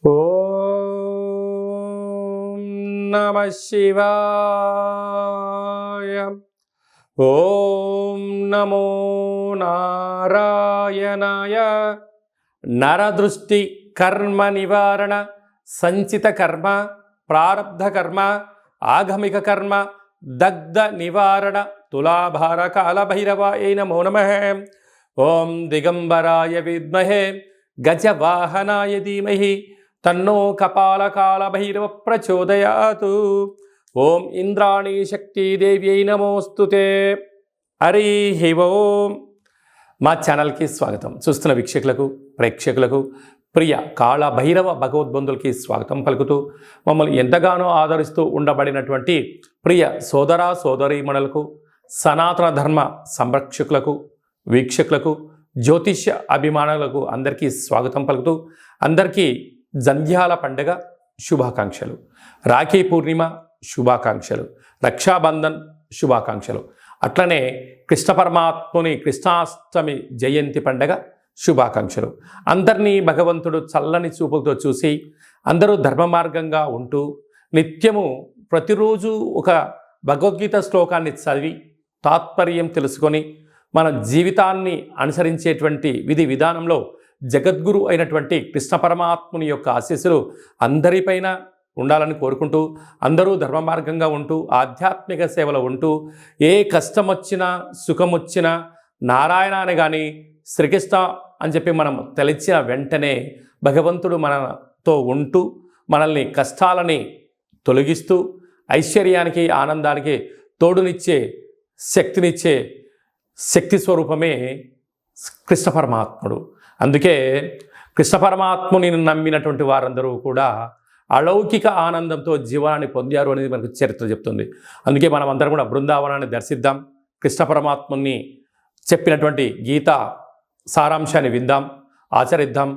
ఓం నమః శివాయ. ఓం నమో నారాయణాయ. నరదృష్టి కర్మ నివారణ, సంచిత కర్మ, ప్రారబ్ధ కర్మ, ఆగమిక కర్మ, దగ్ధ నివారణ, తులాభార కాల భైరవాయ నమో నమః. ఓం దిగంబరాయ విద్మహే గజవాహనాయ ధీమహి తన్నో కపాలకాల భైరవ ప్రచోదయాతు. ఓం ఇంద్రాణీ శక్తిదేవ్యై నమోస్తుతే. హరి ఓం. మా ఛానల్కి స్వాగతం. చూస్తున్న వీక్షకులకు, ప్రేక్షకులకు, ప్రియ కాళ భైరవ భగవద్బంధులకి స్వాగతం పలుకుతూ, మమ్మల్ని ఎంతగానో ఆదరిస్తూ ఉండబడినటువంటి ప్రియ సోదర సోదరీమణులకు, సనాతన ధర్మ సంరక్షకులకు, వీక్షకులకు, జ్యోతిష్య అభిమానులకు అందరికీ స్వాగతం పలుకుతూ, అందరికీ జంధ్యాల పండుగ శుభాకాంక్షలు, రాఖీ పూర్ణిమ శుభాకాంక్షలు, రక్షాబంధన్ శుభాకాంక్షలు, అట్లనే కృష్ణ పరమాత్ముని కృష్ణాష్టమి జయంతి పండుగ శుభాకాంక్షలు. అందరినీ భగవంతుడు చల్లని చూపులతో చూసి అందరూ ధర్మ మార్గంగా ఉంటూ నిత్యము ప్రతిరోజు ఒక భగవద్గీత శ్లోకాన్ని చదివి తాత్పర్యం తెలుసుకొని మన జీవితాన్ని అనుసరించేటువంటి విధి విధానంలో జగద్గురు అయినటువంటి కృష్ణ పరమాత్ముని యొక్క ఆశీస్సులు అందరిపైన ఉండాలని కోరుకుంటూ, అందరూ ధర్మ మార్గంగా ఉంటూ ఆధ్యాత్మిక సేవలో ఉంటూ ఏ కష్టం వచ్చినా సుఖం వచ్చినా నారాయణ అని కానీ శ్రీకృష్ణ అని చెప్పి మనం తలిచిన వెంటనే భగవంతుడు మనతో ఉంటూ మనల్ని కష్టాలని తొలగిస్తూ ఐశ్వర్యానికి ఆనందానికి తోడునిచ్చే శక్తినిచ్చే శక్తి స్వరూపమే కృష్ణ పరమాత్ముడు. అందుకే కృష్ణ పరమాత్ముని నమ్మినటువంటి వారందరూ కూడా అలౌకిక ఆనందంతో జీవనాన్ని పొందారు అనేది మనకు చరిత్ర చెప్తుంది. అందుకే మనం అందరం కూడా బృందావనాన్ని దర్శిద్దాం, కృష్ణ పరమాత్ముని చెప్పినటువంటి గీత సారాంశాన్ని విందాం, ఆచరిద్దాం,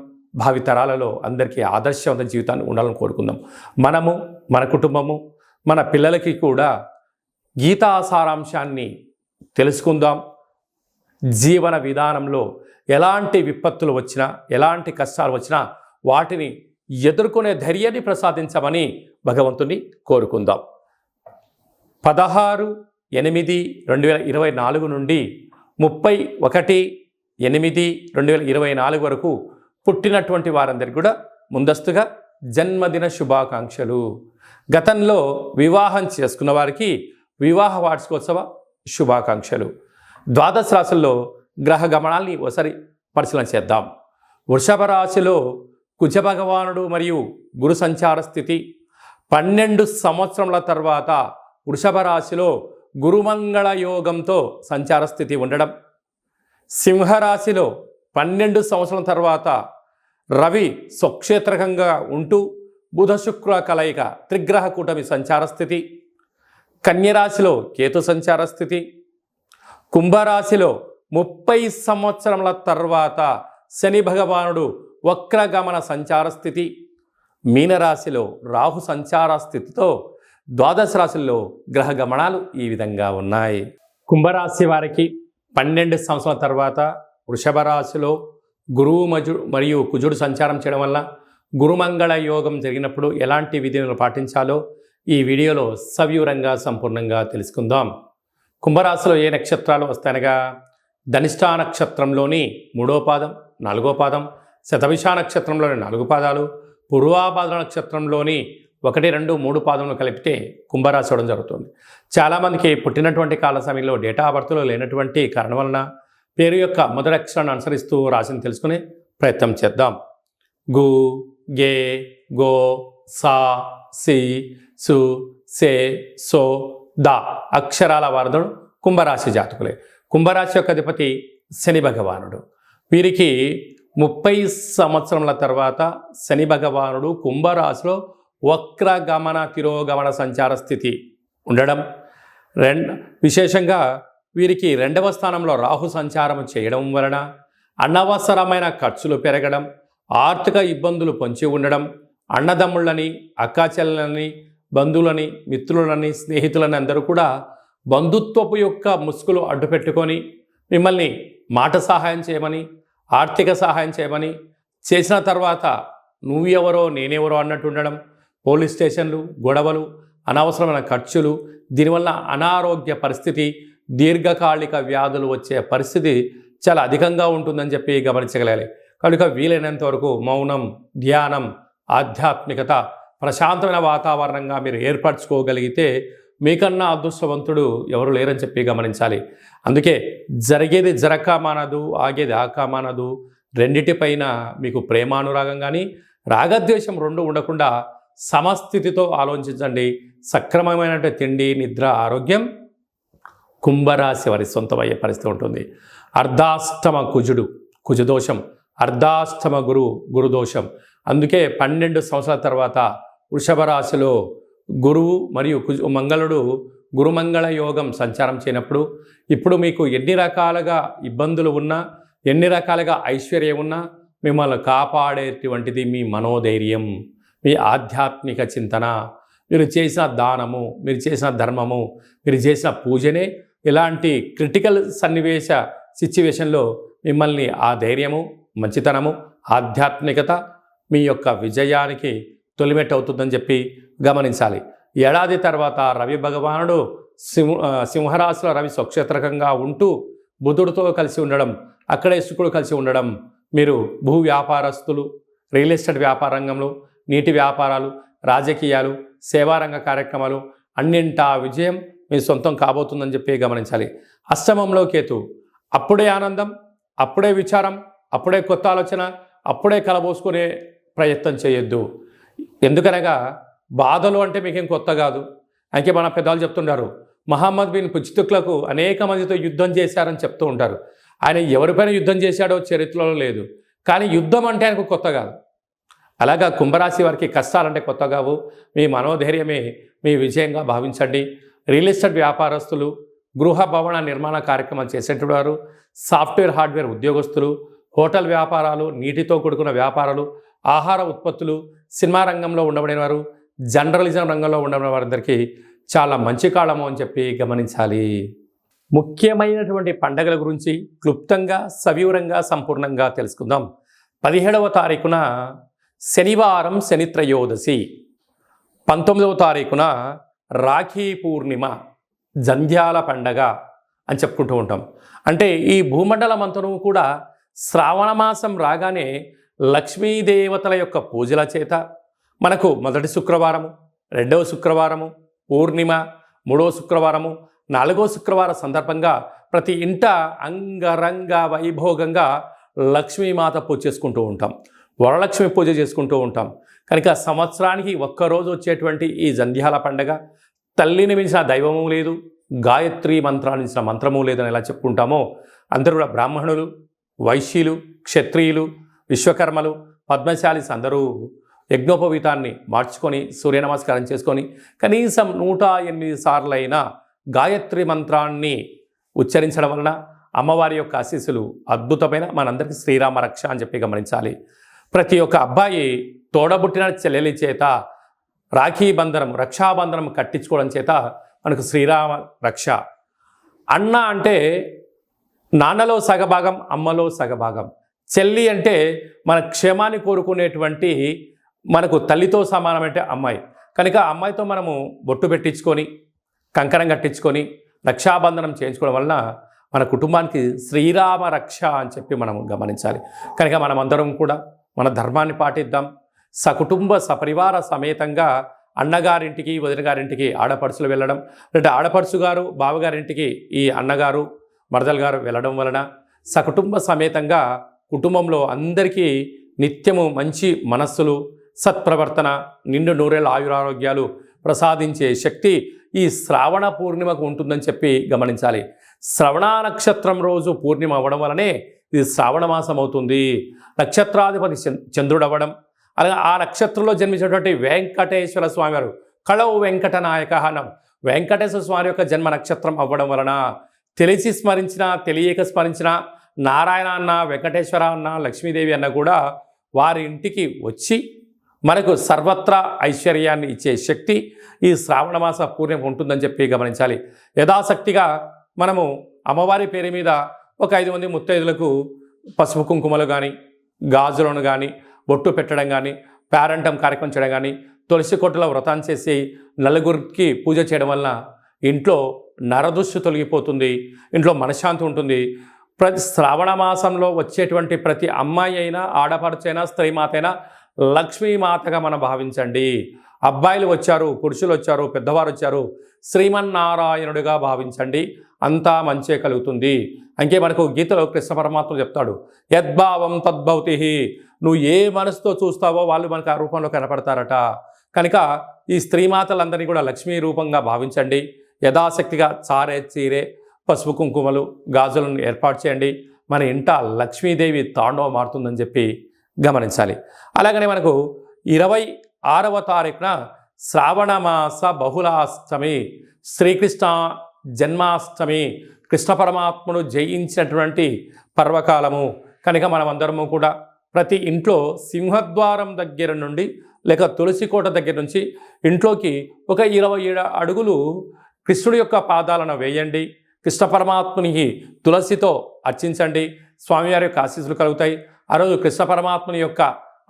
భావితరాలలో అందరికీ ఆదర్శవంత జీవితాన్ని ఉండాలని కోరుకుందాం. మనము, మన కుటుంబము, మన పిల్లలకి కూడా గీతా సారాంశాన్ని తెలుసుకుందాం. జీవన విధానంలో ఎలాంటి విపత్తులు వచ్చినా, ఎలాంటి కష్టాలు వచ్చినా వాటిని ఎదుర్కొనే ధైర్యాన్ని ప్రసాదించమని భగవంతుని కోరుకుందాం. 16/8/2024 నుండి 31/8/2024 వరకు పుట్టినటువంటి వారందరికీ కూడా ముందస్తుగా జన్మదిన శుభాకాంక్షలు. గతంలో వివాహం చేసుకున్న వారికి వివాహ వార్షికోత్సవ శుభాకాంక్షలు. ద్వాదశ రాశుల్లో గ్రహ గమనాల్ని ఒకసారి పరిశీలన చేద్దాం. వృషభ రాశిలో కుజ భగవానుడు మరియు గురు సంచార స్థితి. 12 సంవత్సరముల తర్వాత వృషభ రాశిలో గురుమంగళ యోగంతో సంచార స్థితి ఉండడం. సింహరాశిలో 12 సంవత్సరాల తర్వాత రవి స్వక్షేత్రకంగా ఉంటూ బుధ శుక్ర కలయిక త్రిగ్రహ కూటమి సంచార స్థితి. కన్యరాశిలో కేతు సంచార స్థితి. కుంభరాశిలో 30 సంవత్సరముల తర్వాత శని భగవానుడు వక్రగమన సంచార స్థితి. మీనరాశిలో రాహు సంచార స్థితితో ద్వాదశ రాశుల్లో గ్రహ గమనాలు ఈ విధంగా ఉన్నాయి. కుంభరాశి వారికి 12 సంవత్సరాల తర్వాత వృషభ రాశిలో గురువు మరియు కుజుడు సంచారం చేయడం వల్ల గురుమంగళ యోగం జరిగినప్పుడు ఎలాంటి విధులను పాటించాలో ఈ వీడియోలో సవివరంగా సంపూర్ణంగా తెలుసుకుందాం. కుంభరాశిలో ఏ నక్షత్రాలు వస్తాయనగా ధనిష్టా నక్షత్రంలోని 3వ పాదం, 4వ పాదం, శతభిష నక్షత్రంలోని 4 పాదాలు, పూర్వాభాద్ర నక్షత్రంలోని 1, 2, 3 పాదములు కలిపితే కుంభరాశి అవడం జరుగుతుంది. చాలామందికి పుట్టినటువంటి కాల సమయంలో డేటా ఆఫ్ బర్త్లో లేనటువంటి కారణం వలన పేరు యొక్క మొదటి అక్షరాన్ని అనుసరిస్తూ రాశిని తెలుసుకునే ప్రయత్నం చేద్దాం. గు, గే, గో, సా, సి, సు, సే, సో, ద అక్షరాల వారధుడు కుంభరాశి జాతకులే. కుంభరాశి యొక్క అధిపతి శని భగవానుడు. వీరికి 30 సంవత్సరముల తర్వాత శని భగవానుడు కుంభరాశిలో వక్రగమన తిరోగమన సంచార స్థితి ఉండడం. విశేషంగా వీరికి 2వ స్థానంలో రాహు సంచారం చేయడం వలన అనవసరమైన ఖర్చులు పెరగడం, ఆర్థిక ఇబ్బందులు పొంచి ఉండడం, అన్నదమ్ముళ్ళని, అక్కాచెల్లెలని, బంధువులని, మిత్రులని, స్నేహితులని అందరూ కూడా బంధుత్వపు యొక్క ముసుగులు అడ్డుపెట్టుకొని మిమ్మల్ని మాట సహాయం చేయమని, ఆర్థిక సహాయం చేయమని చేసిన తర్వాత నువ్వు ఎవరో నేనెవరో అన్నట్టు ఉండడం, పోలీస్ స్టేషన్లు, గొడవలు, అనవసరమైన ఖర్చులు, దీనివల్ల అనారోగ్య పరిస్థితి, దీర్ఘకాలిక వ్యాధులు వచ్చే పరిస్థితి చాలా అధికంగా ఉంటుందని చెప్పి గమనించగలగాలి. కనుక వీలైనంత వరకు మౌనం, ధ్యానం, ఆధ్యాత్మికత, ప్రశాంతమైన వాతావరణంగా మీరు ఏర్పరచుకోగలిగితే మీకన్నా అదృష్టవంతుడు ఎవరు లేరని చెప్పి గమనించాలి. అందుకే జరిగేది జరక మానదు, ఆగేది ఆక మానదు. రెండిటిపైన మీకు ప్రేమానురాగం కానీ రాగద్వేషం రెండు ఉండకుండా సమస్థితితో ఆలోచించండి. సక్రమమైన తిండి, నిద్ర, ఆరోగ్యం కుంభరాశి వారి సొంతమయ్యే పరిస్థితి ఉంటుంది. అర్ధాష్టమ కుజుడు, కుజదోషం, అర్ధాష్టమ గురుదోషం. అందుకే 12 సంవత్సరాల తర్వాత వృషభ రాశిలో గురువు మరియు మంగళుడు గురుమంగళ యోగం సంచారం చేయనప్పుడు ఇప్పుడు మీకు ఎన్ని రకాలుగా ఇబ్బందులు ఉన్నా, ఎన్ని రకాలుగా ఐశ్వర్యం ఉన్నా మిమ్మల్ని కాపాడేటువంటిది మీ మనోధైర్యం, మీ ఆధ్యాత్మిక చింతన, మీరు చేసిన దానము, మీరు చేసిన ధర్మము, మీరు చేసిన పూజనే ఇలాంటి క్రిటికల్ సిచ్యువేషన్లో మిమ్మల్ని ఆ ధైర్యము, మంచితనము, ఆధ్యాత్మికత మీ యొక్క విజయానికి తొలిమెట్టు అవుతుందని చెప్పి గమనించాలి. ఏడాది తర్వాత రవి భగవానుడు సింహరాశిలో రవి స్వక్షేత్రకంగా ఉంటూ బుధుడితో కలిసి ఉండడం, అక్కడే శుక్రుడు కలిసి ఉండడం, మీరు భూ వ్యాపారస్తులు, రియల్ ఎస్టేట్ వ్యాపార రంగంలో, నీటి వ్యాపారాలు, రాజకీయాలు, సేవారంగ కార్యక్రమాలు అన్నింటా విజయం మీ సొంతం కాబోతుందని చెప్పి గమనించాలి. అష్టమంలో కేతు, అప్పుడే ఆనందం, అప్పుడే విచారం, అప్పుడే కొత్త ఆలోచన, అప్పుడే కలబోసుకునే ప్రయత్నం చేయొద్దు. ఎందుకనగా బాధలు అంటే మీకేం కొత్త కాదు. అందుకే మన పెద్దవాళ్ళు చెప్తుంటారు, మహమ్మద్ బిన్ పుచ్తుక్లకు అనేక మందితో యుద్ధం చేశారని చెప్తూ ఉంటారు. ఆయన ఎవరిపైన యుద్ధం చేశాడో చరిత్రలో లేదు, కానీ యుద్ధం అంటే ఆయనకు కొత్త కాదు. అలాగా కుంభరాశి వారికి కష్టాలంటే కొత్త కావు. మీ మనోధైర్యమే మీ విజయంగా భావించండి. రియల్ ఎస్టేట్ వ్యాపారస్తులు, గృహ భవన నిర్మాణ కార్యక్రమాలు చేసేటువంటి వారు, సాఫ్ట్వేర్ హార్డ్వేర్ ఉద్యోగస్తులు, హోటల్ వ్యాపారాలు, నీటితో కూడుకున్న వ్యాపారాలు, ఆహార ఉత్పత్తులు, సినిమా రంగంలో ఉండబడిన వారు, జర్నలిజం రంగంలో ఉండబడిన వారందరికీ చాలా మంచి కాలము అని చెప్పి గమనించాలి. ముఖ్యమైనటువంటి పండగల గురించి క్లుప్తంగా, సవివరంగా, సంపూర్ణంగా తెలుసుకుందాం. 17వ తారీఖున శనివారం శని త్రయోదశి, 19వ తారీఖున రాఖీ పూర్ణిమ, జంధ్యాల పండగ అని చెప్పుకుంటూ ఉంటాం. అంటే ఈ భూమండలం అంతను కూడా శ్రావణ మాసం రాగానే లక్ష్మీదేవతల యొక్క పూజల చేత మనకు మొదటి శుక్రవారము, రెండవ శుక్రవారము, పూర్ణిమ, మూడవ శుక్రవారము, నాలుగో శుక్రవారం సందర్భంగా ప్రతి ఇంట అంగరంగ వైభోగంగా లక్ష్మీమాత పూజ చేసుకుంటూ ఉంటాం, వరలక్ష్మి పూజ చేసుకుంటూ ఉంటాం. కనుక సంవత్సరానికి ఒక్కరోజు వచ్చేటువంటి ఈ జంధ్యాల పండగ తల్లిని మించిన దైవము లేదు, గాయత్రి మంత్రాన్ని మించిన మంత్రము లేదని ఎలా చెప్పుకుంటామో అందరూ కూడా బ్రాహ్మణులు, వైశ్యులు, క్షత్రియులు, విశ్వకర్మలు, పద్మశాలిస్ అందరూ యజ్ఞోపవీతాన్ని మార్చుకొని సూర్య నమస్కారం చేసుకొని కనీసం 108 సార్లైనా గాయత్రి మంత్రాన్ని ఉచ్చరించడం వలన అమ్మవారి యొక్క ఆశీస్సులు అద్భుతమైన మనందరికీ శ్రీరామ రక్ష అని చెప్పి గమనించాలి. ప్రతి ఒక్క అబ్బాయి తోడబుట్టిన చెల్లెలి చేత రాఖీ బంధనం, రక్షాబంధనం కట్టించుకోవడం చేత మనకు శ్రీరామ రక్ష. అన్న అంటే నాన్నలో సగభాగం, అమ్మలో సగభాగం. చెల్లి అంటే మన క్షేమాన్ని కోరుకునేటువంటి మనకు తల్లితో సమానమంటే అమ్మాయి. కనుక అమ్మాయితో మనము బొట్టు పెట్టించుకొని, కంకణం కట్టించుకొని, రక్షాబంధనం చేయించుకోవడం వలన మన కుటుంబానికి శ్రీరామ రక్ష అని చెప్పి మనం గమనించాలి. కనుక మనమందరం కూడా మన ధర్మాన్ని పాటిద్దాం. సకుటుంబ సపరివార సమేతంగా అన్నగారింటికి, వదిన గారింటికి ఆడపడుచులు వెళ్ళడం, లేదా ఆడపడుచు గారు బావగారింటికి ఈ అన్నగారు, మరదలు గారు వెళ్ళడం వలన సకుటుంబ సమేతంగా కుటుంబంలో అందరికీ నిత్యము మంచి మనస్సులు, సత్ప్రవర్తన, నిండు నూరేళ్ళ ఆయురారోగ్యాలు ప్రసాదించే శక్తి ఈ శ్రావణ పూర్ణిమకు ఉంటుందని చెప్పి గమనించాలి. శ్రవణ నక్షత్రం రోజు పూర్ణిమ అవ్వడం వలనే ఇది శ్రావణ మాసం అవుతుంది. నక్షత్రాధిపతి చంద్రుడు అవ్వడం, అలాగే ఆ నక్షత్రంలో జన్మించినటువంటి వెంకటేశ్వర స్వామి వారు కళవు వెంకటనాయక అనం వెంకటేశ్వర స్వామి యొక్క జన్మ నక్షత్రం అవ్వడం వలన తెలిసి స్మరించినా తెలియక స్మరించినా నారాయణ అన్న, వెంకటేశ్వర అన్న, లక్ష్మీదేవి అన్న కూడా వారి ఇంటికి వచ్చి మనకు సర్వత్రా ఐశ్వర్యాన్ని ఇచ్చే శక్తి ఈ శ్రావణ మాస పూర్ణిమ ఉంటుందని చెప్పి గమనించాలి. యథాశక్తిగా మనము అమ్మవారి పేరు మీద ఒక 5 మంది ముత్తైదులకు పసుపు కుంకుమలు కానీ, గాజులను కానీ, బొట్టు పెట్టడం కానీ, పేరంటం కార్యక్రమం చేయడం కానీ, తులసి కోటలో వ్రతం చేసి నలుగురికి పూజ చేయడం వలన ఇంట్లో నరదృష్టి తొలగిపోతుంది, ఇంట్లో మనశ్శాంతి ఉంటుంది. ప్రతి శ్రావణ మాసంలో వచ్చేటువంటి ప్రతి అమ్మాయి అయినా, ఆడపడుచైనా, స్త్రీమాత అయినా లక్ష్మీమాతగా మనం భావించండి. అబ్బాయిలు వచ్చారు, పురుషులు వచ్చారు, పెద్దవారు వచ్చారు, శ్రీమన్నారాయణుడిగా భావించండి. అంతా మంచే కలుగుతుంది. అంకే మనకు గీతలో కృష్ణ పరమాత్మ చెప్తాడు, యద్భావం తద్భవతి. నువ్వు ఏ మనసుతో చూస్తావో వాళ్ళు మనకు ఆ రూపంలో కనపడతారట. కనుక ఈ స్త్రీమాతలందరినీ కూడా లక్ష్మీ రూపంగా భావించండి. యథాశక్తిగా చారే, చీరే, పసుపు కుంకుమలు, గాజులను ఏర్పాటు చేయండి. మన ఇంట లక్ష్మీదేవి తాండవం మారుతుందని చెప్పి గమనించాలి. అలాగనే మనకు 26వ తారీఖున శ్రావణమాస బహుళాష్టమి, శ్రీకృష్ణ జన్మాష్టమి, కృష్ణ పరమాత్మను జయించినటువంటి పర్వకాలము. కనుక మనమందరము కూడా ప్రతి ఇంట్లో సింహద్వారం దగ్గర నుండి లేక తులసి కోట దగ్గర నుంచి ఇంట్లోకి ఒక 27 అడుగులు కృష్ణుడి యొక్క పాదాలను వేయండి. కృష్ణ పరమాత్మునికి తులసితో అర్చించండి. స్వామివారి యొక్క ఆశీస్సులు కలుగుతాయి. ఆ రోజు కృష్ణ పరమాత్ముని యొక్క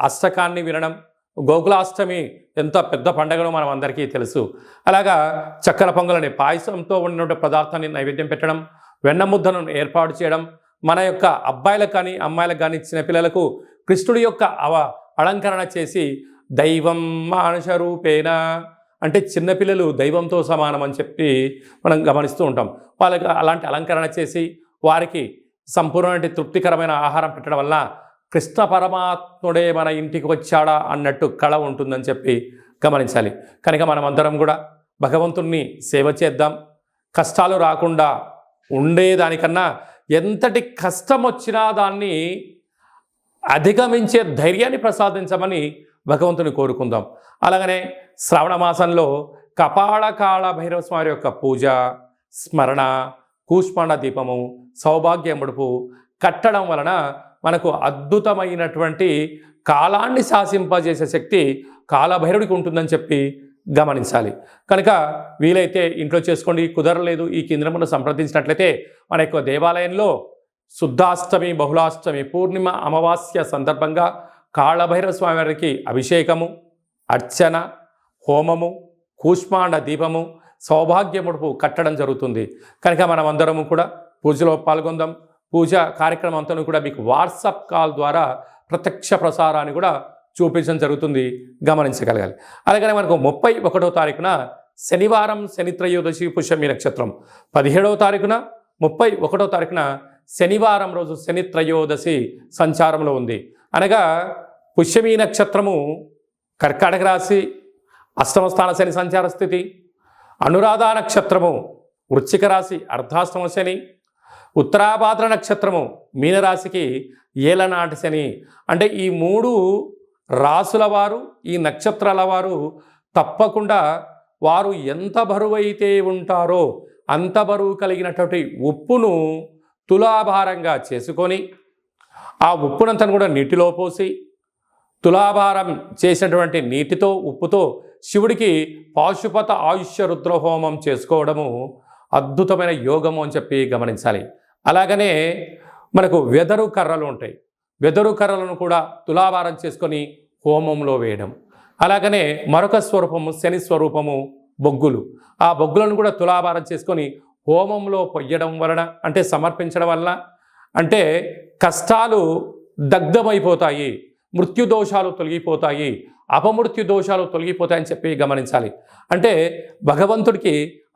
అష్టకాన్ని వినడం, గోకులాష్టమి ఎంత పెద్ద పండగనో మనం అందరికీ తెలుసు. అలాగా చక్కెర పొంగలని పాయసంతో ఉన్న పదార్థాన్ని నైవేద్యం పెట్టడం, వెన్న ముద్దను ఏర్పాటు చేయడం, మన యొక్క అబ్బాయిలకు కానీ అమ్మాయిలకు కానీ చిన్నపిల్లలకు కృష్ణుడి యొక్క అలంకరణ చేసి దైవం మానుష రూపేణ, అంటే చిన్నపిల్లలు దైవంతో సమానం అని చెప్పి మనం గమనిస్తూ ఉంటాం. వాళ్ళకి అలాంటి అలంకరణ చేసి వారికి సంపూర్ణమైన తృప్తికరమైన ఆహారం పెట్టడం వల్ల కృష్ణ పరమాత్ముడే మన ఇంటికి వచ్చాడా అన్నట్టు కళ ఉంటుందని చెప్పి గమనించాలి. కనుక మనమందరం కూడా భగవంతుణ్ణి సేవ చేద్దాం. కష్టాలు రాకుండా ఉండేదానికన్నా ఎంతటి కష్టం వచ్చినా దాన్ని అధిగమించే ధైర్యాన్ని ప్రసాదించమని భగవంతుని కోరుకుందాం. అలాగనే శ్రావణ మాసంలో కపాళకాళ భైరవ స్వామి యొక్క పూజ, స్మరణ, కూష్మాండ దీపము, సౌభాగ్య ముడుపు కట్టడం వలన మనకు అద్భుతమైనటువంటి కాలాన్ని శాసింపజేసే శక్తి కాలభైరవుడికి ఉంటుందని చెప్పి గమనించాలి. కనుక వీలైతే ఇంట్లో చేసుకోండి. కుదరలేదు ఈ కేంద్రమును సంప్రదించినట్లయితే మన యొక్క దేవాలయంలో శుద్ధాష్టమి, బహుళాష్టమి, పూర్ణిమ, అమావాస్య సందర్భంగా కాళభైరవ స్వామి వారికి అభిషేకము, అర్చన, హోమము, కూష్మాండ దీపము, సౌభాగ్య ముడుపు కట్టడం జరుగుతుంది. కనుక మనమందరము కూడా పూజలో పాల్గొందాం. పూజ కార్యక్రమం అంతా కూడా మీకు వాట్సాప్ కాల్ ద్వారా ప్రత్యక్ష ప్రసారాన్ని కూడా చూపించడం జరుగుతుంది, గమనించగలగాలి. అలాగే మనకు 31వ తారీఖున శనివారం, శని త్రయోదశి, పుష్యమి నక్షత్రం. 17వ తారీఖున 31వ తారీఖున శనివారం రోజు శని త్రయోదశి సంచారంలో ఉంది. అనగా పుష్యమి నక్షత్రము కర్కాటక రాశి, అష్టమ స్థాన శని సంచార స్థితి. అనురాధ నక్షత్రము వృశ్చిక రాశి, అర్ధాష్టమ శని. ఉత్తరాభాద్ర నక్షత్రము మీనరాశికి ఏలనాటి శని. అంటే ఈ 3 రాసుల వారు, ఈ నక్షత్రాల వారు తప్పకుండా వారు ఎంత బరువైతే ఉంటారో అంత బరువు కలిగినటువంటి ఉప్పును తులాభారంగా చేసుకొని ఆ ఉప్పునంతను కూడా నీటిలో పోసి తులాభారం చేసినటువంటి నీటితో, ఉప్పుతో శివుడికి పాశుపత ఆయుష్య రుద్రహోమం చేసుకోవడము అద్భుతమైన యోగము అని చెప్పి గమనించాలి. అలాగనే మనకు వెదరు కర్రలు ఉంటాయి. వెదరు కర్రలను కూడా తులాభారం చేసుకొని హోమంలో వేయడం. అలాగనే మరొక స్వరూపము శని స్వరూపము బొగ్గులు. ఆ బొగ్గులను కూడా తులాభారం చేసుకొని హోమంలో పొయ్యడం వలన, అంటే సమర్పించడం వలన, అంటే కష్టాలు దగ్ధమైపోతాయి, మృత్యుదోషాలు తొలగిపోతాయి, అపమృత్యు దోషాలు తొలగిపోతాయని చెప్పి గమనించాలి. అంటే భగవంతుడికి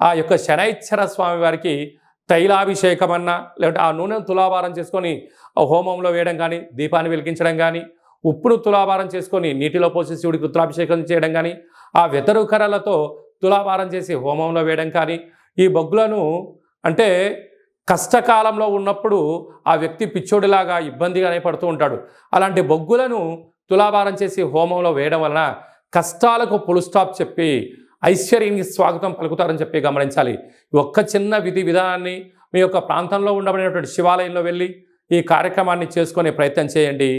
ఆ యొక్క శనైశ్వర స్వామి వారికి తైలాభిషేకం అన్నా, లేకపోతే ఆ నూనెను తులాభారం చేసుకొని హోమంలో వేయడం కానీ, దీపాన్ని వెలిగించడం కానీ, ఉప్పును తులాభారం చేసుకొని నీటిలో పోసి శివుడికి రుద్రాభిషేకం చేయడం కానీ, ఆ వెతరు కర్రలతో తులాభారం చేసి హోమంలో వేయడం కానీ, ఈ బొగ్గులను అంటే కష్టకాలంలో ఉన్నప్పుడు ఆ వ్యక్తి పిచ్చోడిలాగా ఇబ్బందిగానే పడుతూ ఉంటాడు. అలాంటి బొగ్గులను తులాభారం చేసి హోమంలో వేయడం వలన కష్టాలకు ఫుల్ స్టాప్ చెప్పి ఐశ్వర్యానికి స్వాగతం పలుకుతారని చెప్పి గమనించాలి. ఒక్క చిన్న విధి విధానాన్ని మీ యొక్క ప్రాంతంలో ఉండబడినటువంటి శివాలయంలో వెళ్ళి ఈ కార్యక్రమాన్ని చేసుకునే ప్రయత్నం చేయండి.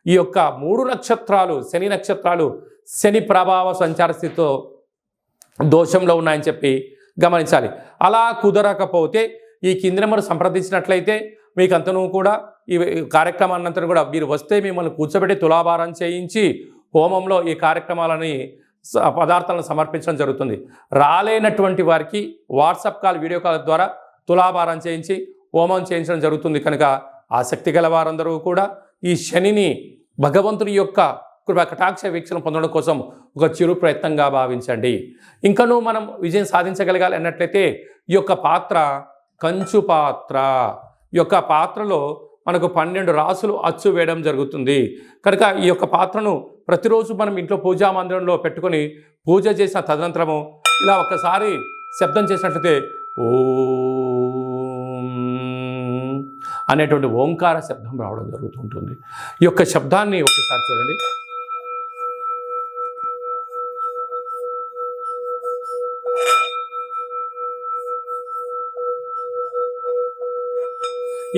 ఈ యొక్క 3 నక్షత్రాలు, శని నక్షత్రాలు శని ప్రభావ సంచార స్థితితో దోషంలో ఉన్నాయని చెప్పి గమనించాలి. అలా కుదరకపోతే ఈ కింది నెంబర్ సంప్రదించినట్లయితే మీకంతనూ కూడా ఈ కార్యక్రమాన్నంతా కూడా మీరు వస్తే మిమ్మల్ని కూర్చోబెట్టి తులాభారం చేయించి హోమంలో ఈ కార్యక్రమాలని పదార్థాలను సమర్పించడం జరుగుతుంది. రాలేనటువంటి వారికి వాట్సాప్ కాల్, వీడియో కాల్ ద్వారా తులాభారం చేయించి హోమం చేయించడం జరుగుతుంది. కనుక ఆసక్తి గల వారందరూ కూడా ఈ శనిని భగవంతుని యొక్క కృపా కటాక్ష వీక్షణ పొందడం కోసం ఒక చిరు ప్రయత్నంగా భావించండి. ఇంకనూ మనం విజయం సాధించగలగాలి అన్నట్లయితే ఈ యొక్క పాత్ర కంచు పాత్ర. ఈ యొక్క పాత్రలో మనకు 12 రాసులు అచ్చు వేయడం జరుగుతుంది. కనుక ఈ యొక్క పాత్రను ప్రతిరోజు మనం ఇంట్లో పూజా మందిరంలో పెట్టుకొని పూజ చేసిన తదనంతరము ఇలా ఒక్కసారి శబ్దం చేసినట్లయితే ఓం అనేటువంటి ఓంకార శబ్దం రావడం జరుగుతుంటుంది. ఈ యొక్క శబ్దాన్ని ఒకసారి చూడండి.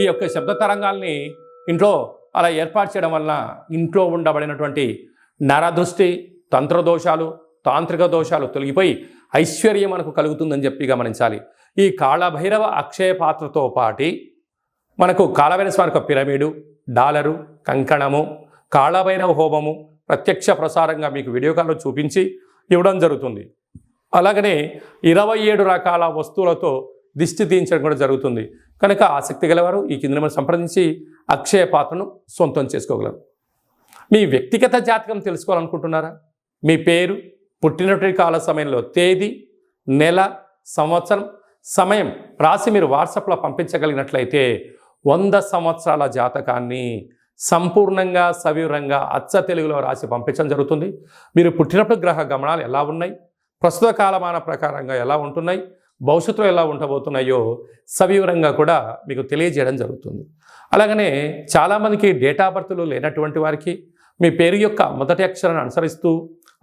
ఈ యొక్క శబ్ద తరంగాల్ని ఇంట్లో అలా ఏర్పాటు చేయడం వలన ఇంట్లో ఉండబడినటువంటి నరదృష్టి, తంత్రదోషాలు, తాంత్రిక దోషాలు తొలగిపోయి ఐశ్వర్యం మనకు కలుగుతుందని చెప్పి గమనించాలి. ఈ కాళభైరవ అక్షయ పాత్రతో పాటి మనకు కాళభైరవ స్వామి యొక్క పిరమిడు, డాలరు, కంకణము, కాళభైరవ హోమము ప్రత్యక్ష ప్రసారంగా మీకు వీడియో కాల్లో చూపించి ఇవ్వడం జరుగుతుంది. అలాగనే 27 రకాల వస్తువులతో దిష్టి తీయించడం కూడా జరుగుతుంది. కనుక ఆసక్తి గలవారు ఈ కింద నెంబర్ సంప్రదించి అక్షయ పాత్రను సొంతం చేసుకోగలరు. మీ వ్యక్తిగత జాతకం తెలుసుకోవాలనుకుంటున్నారా? మీ పేరు, పుట్టినటువంటి కాల సమయంలో తేదీ, నెల, సంవత్సరం, సమయం రాసి మీరు వాట్సాప్లో పంపించగలిగినట్లయితే 100 సంవత్సరాల జాతకాన్ని సంపూర్ణంగా సవివరంగా అచ్చ తెలుగులో రాసి పంపించడం జరుగుతుంది. మీరు పుట్టినప్పుడు గ్రహ గమనాలు ఎలా ఉన్నాయి, ప్రస్తుత కాలమాన ప్రకారంగా ఎలా ఉంటున్నాయి, భవిష్యత్తులో ఎలా ఉండబోతున్నాయో సవివరంగా కూడా మీకు తెలియజేయడం జరుగుతుంది. అలాగనే చాలామందికి డేట్ ఆఫ్ బర్త్లు లేనటువంటి వారికి మీ పేరు యొక్క మొదటి అక్షరాన్ని అనుసరిస్తూ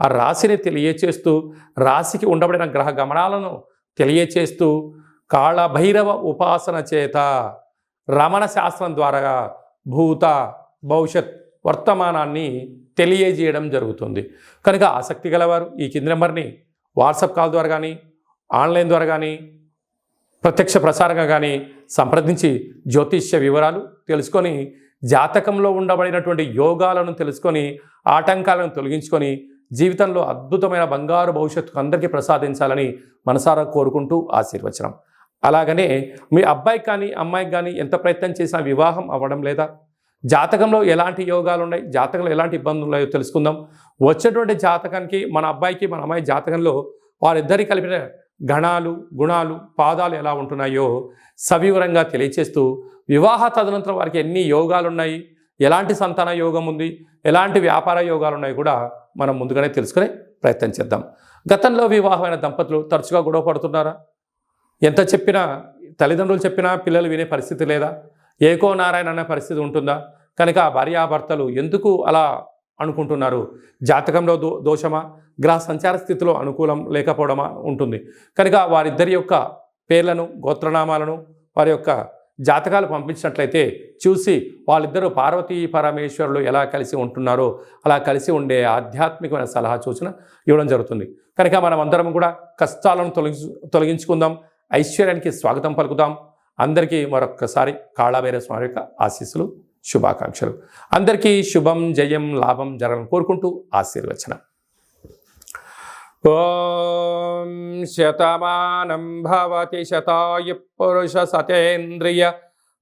ఆ రాశిని తెలియచేస్తూ రాశికి ఉండబడిన గ్రహ గమనాలను తెలియచేస్తూ కాళభైరవ ఉపాసన చేత రమణ శాస్త్రం ద్వారా భూత, భవిష్యత్, వర్తమానాన్ని తెలియజేయడం జరుగుతుంది. కనుక ఆసక్తి గలవారు ఈ కింది నెంబర్ని వాట్సాప్ కాల్ ద్వారా కానీ, ఆన్లైన్ ద్వారా కానీ, ప్రత్యక్ష ప్రసారంగా కానీ సంప్రదించి జ్యోతిష్య వివరాలు తెలుసుకొని జాతకంలో ఉండబడినటువంటి యోగాలను తెలుసుకొని ఆటంకాలను తొలగించుకొని జీవితంలో అద్భుతమైన బంగారు భవిష్యత్తు అందరికీ ప్రసాదించాలని మనసారా కోరుకుంటూ ఆశీర్వచనం. అలాగనే మీ అబ్బాయికి కానీ అమ్మాయికి కానీ ఎంత ప్రయత్నం చేసినా వివాహం అవ్వడం లేదా, జాతకంలో ఎలాంటి యోగాలు ఉన్నాయి, జాతకంలో ఎలాంటి ఇబ్బందులు ఉన్నాయో తెలుసుకుందాం. వచ్చేటువంటి జాతకానికి మన అబ్బాయికి మన అమ్మాయి జాతకంలో వారిద్దరి కలిపిన గణాలు, గుణాలు, పాదాలు ఎలా ఉంటున్నాయో సవివరంగా తెలియచేస్తూ వివాహ తదనంతరం వారికి ఎన్ని యోగాలు ఉన్నాయి, ఎలాంటి సంతాన యోగం ఉంది, ఎలాంటి వ్యాపార యోగాలు ఉన్నాయి కూడా మనం ముందుగానే తెలుసుకునే ప్రయత్నం చేద్దాం. గతంలో వివాహమైన దంపతులు తరచుగా గొడవ పడుతున్నారా? ఎంత చెప్పినా, తల్లిదండ్రులు చెప్పినా పిల్లలు వినే పరిస్థితి లేదా? ఏకో నారాయణ అనే పరిస్థితి ఉంటుందా? కనుక భార్యాభర్తలు ఎందుకు అలా అనుకుంటున్నారు? జాతకంలో దోషమా, గ్రహ సంచార స్థితిలో అనుకూలం లేకపోవడమా ఉంటుంది. కనుక వారిద్దరి యొక్క పేర్లను, గోత్రనామాలను, వారి యొక్క జాతకాలు పంపించినట్లయితే చూసి వాళ్ళిద్దరూ పార్వతీ పరమేశ్వరులు ఎలా కలిసి ఉంటున్నారో అలా కలిసి ఉండే ఆధ్యాత్మికమైన సలహా సూచన ఇవ్వడం జరుగుతుంది. కనుక మనం అందరం కూడా కష్టాలను తొలగించుకుందాం, ఐశ్వర్యానికి స్వాగతం పలుకుదాం. అందరికీ మరొక్కసారి కాళభైరవ స్వామి యొక్క ఆశీస్సులు, శుభాకాంక్షలు. అందరికీ శుభం, జయం, లాభం జరగాలని కోరుకుంటూ ఆశీర్వచనం. ఓం శతమానం భవతి శతాయు పురుష సతేంద్రియ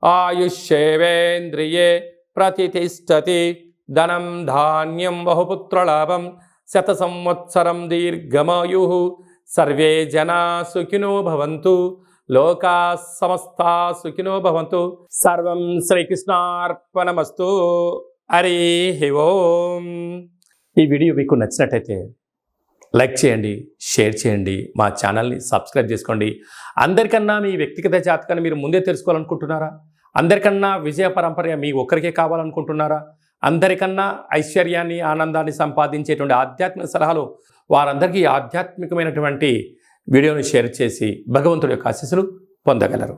ఆయుష్యేవేంద్రియే ప్రతిష్టతి ధనం ధాన్యం బహుపుత్రలాభం శత సంవత్సరం దీర్ఘమాయు సర్వే జనా సుఖినో భవంతు లోకా సమస్తా సుఖినో భవంతు. సర్వం శ్రీకృష్ణార్పణమస్తు. హరి ఓం. ఈ వీడియో మీకు నచ్చినట్టయితే లైక్ చేయండి, షేర్ చేయండి, మా ఛానల్ని సబ్స్క్రైబ్ చేసుకోండి. అందరికన్నా మీ వ్యక్తిగత జాతకాన్ని మీరు ముందే తెలుసుకోవాలనుకుంటున్నారా? అందరికన్నా విజయ పరంపర మీ ఒక్కరికే కావాలనుకుంటున్నారా? అందరికన్నా ఐశ్వర్యాన్ని, ఆనందాన్ని సంపాదించేటువంటి ఆధ్యాత్మిక సలహాలు వారందరికీ ఆధ్యాత్మికమైనటువంటి వీడియోని షేర్ చేసి భగవంతుడి యొక్క ఆశీస్సులు పొందగలరు.